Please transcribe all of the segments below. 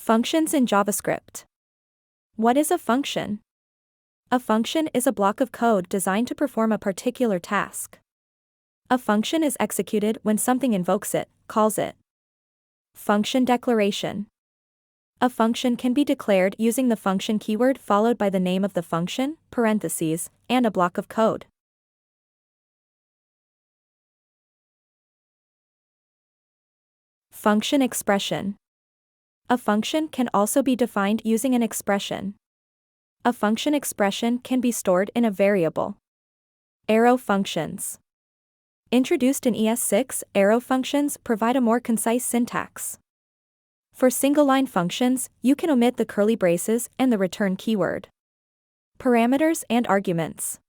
Functions in JavaScript. What is a function? A function is a block of code designed to perform a particular task. A function is executed when something invokes it, calls it. Function declaration. A function can be declared using the function keyword followed by the name of the function, parentheses, and a block of code. Function expression. A function can also be defined using an expression. A function expression can be stored in a variable. Arrow functions. Introduced in ES6, arrow functions provide a more concise syntax. For single-line functions, you can omit the curly braces and the return keyword. Parameters and arguments.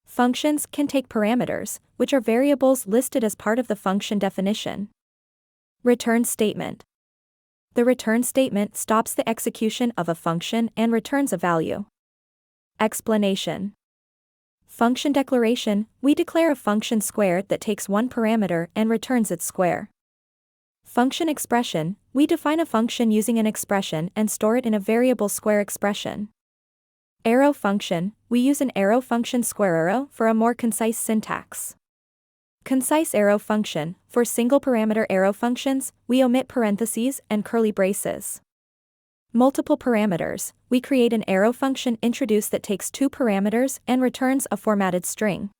Functions can take parameters, which are variables listed as part of the function definition. Return statement. The return statement stops the execution of a function and returns a value. Explanation. Function declaration, we declare a function square that takes one parameter and returns its square. Function expression, we define a function using an expression and store it in a variable square expression. Arrow function, we use an arrow function square arrow for a more concise syntax. Concise arrow function, for single parameter arrow functions, we omit parentheses and curly braces. Multiple parameters, we create an arrow function introduced that takes two parameters and returns a formatted string.